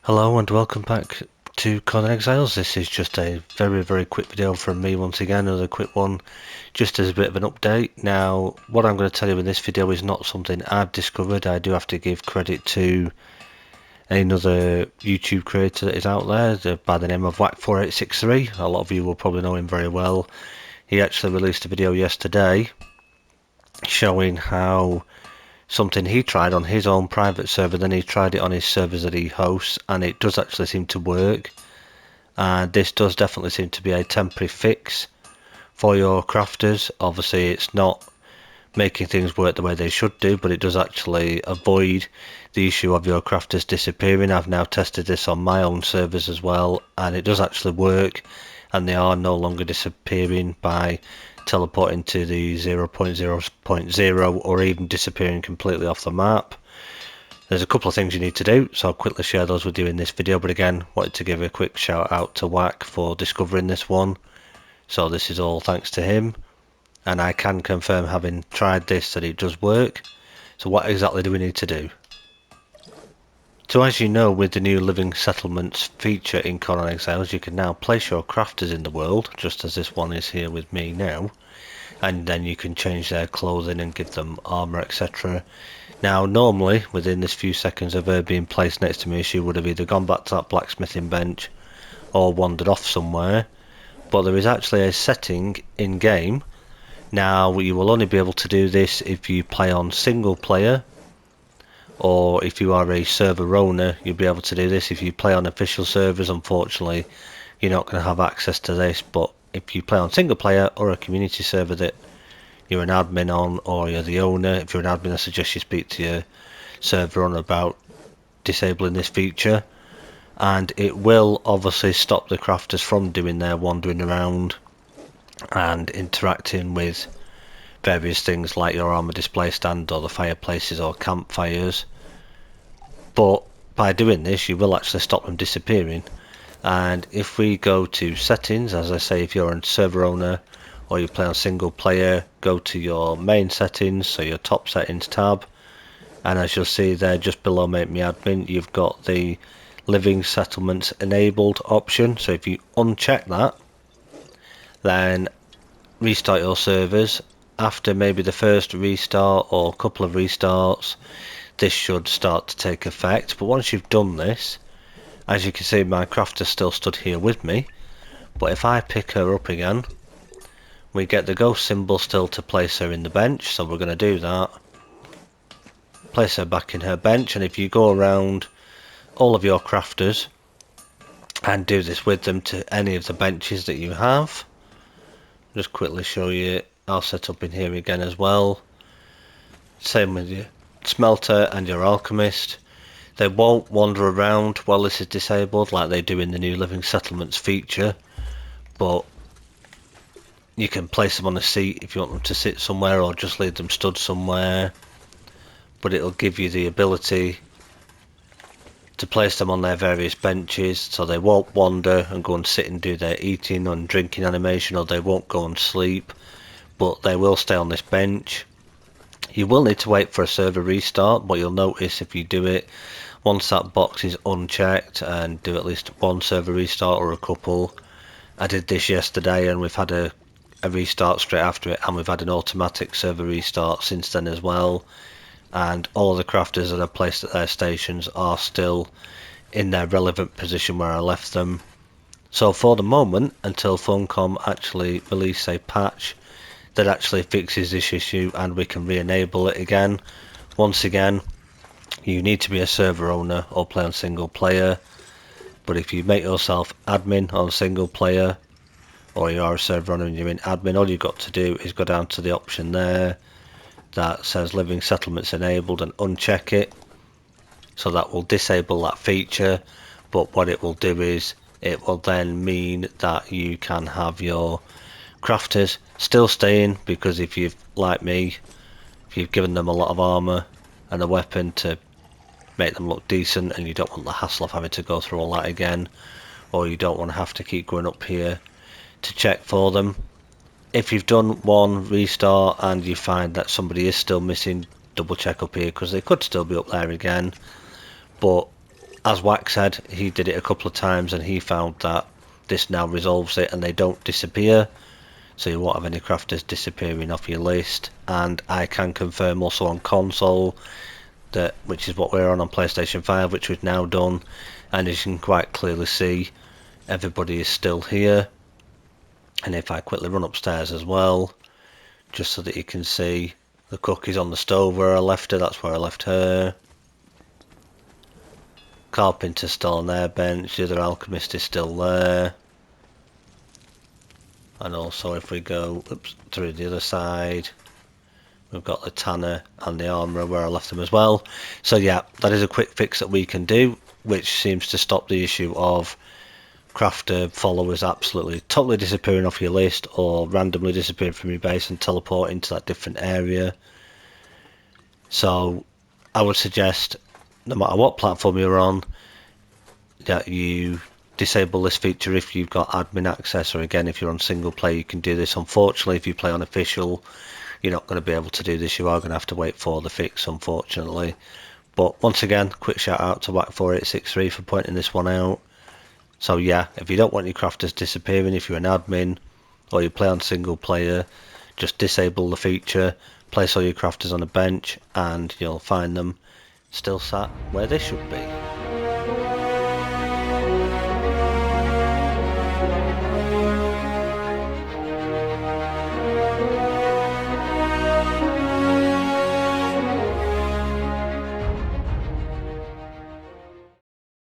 Hello and welcome back to Conan Exiles. This is just a very quick video from me once again, another quick one, just as a bit of an update. Now, what I'm going to tell you in this video is not something I've discovered. I do have to give credit to another YouTube creator that is out there by the name of Whack4863. A lot of you will probably know him very well. He actually released a video yesterday showing how something he tried on his own private server, then he tried it on his servers that he hosts, and it does actually seem to work. And this does definitely seem to be a temporary fix for your crafters. Obviously it's not making things work the way they should do, but it does actually avoid the issue of your crafters disappearing. I've now tested this on my own servers as well, and it does actually work, and they are no longer disappearing by teleporting to the 0.0.0 or even disappearing completely off the map. There's a couple of things you need to do, so I'll quickly share those with you in this video, but again, wanted to give a quick shout out to Whack for discovering this one. So this is all thanks to him, and I can confirm, having tried this, that it does work. So what exactly do we need to do? So as you know, with the new living settlements feature in Conan Exiles, you can now place your crafters in the world, just as this one is here with me now, and then you can change their clothing and give them armor, etc. Now normally, within this few seconds of her being placed next to me, she would have either gone back to that blacksmithing bench or wandered off somewhere, but there is actually a setting in game. Now you will only be able to do this if you play on single player, or if you are a server owner, you'll be able to do this. If you play on official servers, unfortunately you're not going to have access to this, but if you play on single player or a community server that you're an admin on, or you're the owner, if you're an admin, I suggest you speak to your server owner about disabling this feature, and it will obviously stop the crafters from doing their wandering around and interacting with various things like your armor display stand or the fireplaces or campfires. But by doing this, you will actually stop them disappearing. And if we go to settings, as I say, if you're a server owner or you play on single player, go to your main settings, so your top settings tab, and as you'll see there just below make me admin, you've got the living settlements enabled option. So if you uncheck that, then restart your servers. After maybe the first restart or a couple of restarts, this should start to take effect. But once you've done this, as you can see, my crafter still stood here with me, but if I pick her up again, we get the ghost symbol still to place her in the bench. So we're going to do that, place her back in her bench, and if you go around all of your crafters and do this with them to any of the benches that you have, just quickly show you, I'll set up in here again as well. Same with your smelter and your alchemist. They won't wander around while this is disabled like they do in the new living settlements feature, but you can place them on a seat if you want them to sit somewhere, or just leave them stood somewhere, but it'll give you the ability to place them on their various benches, so they won't wander and go and sit and do their eating and drinking animation, or they won't go and sleep, but they will stay on this bench. You will need to wait for a server restart, but you'll notice if you do it, once that box is unchecked, and do at least one server restart or a couple. I did this yesterday and we've had a restart straight after it, and we've had an automatic server restart since then as well, and all the crafters that are placed at their stations are still in their relevant position where I left them. So for the moment, until Funcom actually release a patch that actually fixes this issue and we can re-enable it again, once again you need to be a server owner or play on single player. But if you make yourself admin on single player, or you are a server owner and you're in admin, all you've got to do is go down to the option there that says living settlements enabled and uncheck it. So that will disable that feature, but what it will do is it will then mean that you can have your crafters still staying, because if you've, like me, if you've given them a lot of armor and a weapon to make them look decent, and you don't want the hassle of having to go through all that again, or you don't want to have to keep going up here to check for them, if you've done one restart and you find that somebody is still missing, double check up here, because they could still be up there again. But as Wax said, he did it a couple of times and he found that this now resolves it and they don't disappear. So you won't have any crafters disappearing off your list. And I can confirm also on console that, which is what we're on PlayStation 5, which we've now done, and as you can quite clearly see, everybody is still here. And if I quickly run upstairs as well, just so that you can see, the cook is on the stove where I left her, that's where I left her. Carpenter's still on their bench, the other alchemist is still there. And also if we go through the other side, we've got the tanner and the armourer where I left them as well. So yeah, that is a quick fix that we can do, which seems to stop the issue of crafter followers absolutely totally disappearing off your list or randomly disappearing from your base and teleporting to that different area. So I would suggest, no matter what platform you're on, that you disable this feature if you've got admin access, or again if you're on single player you can do this. Unfortunately, if you play on official, you're not going to be able to do this. You are going to have to wait for the fix, unfortunately. But once again, quick shout out to Whack4863 for pointing this one out. So yeah, if you don't want your crafters disappearing, if you're an admin or you play on single player, just disable the feature, place all your crafters on a bench and you'll find them still sat where they should be.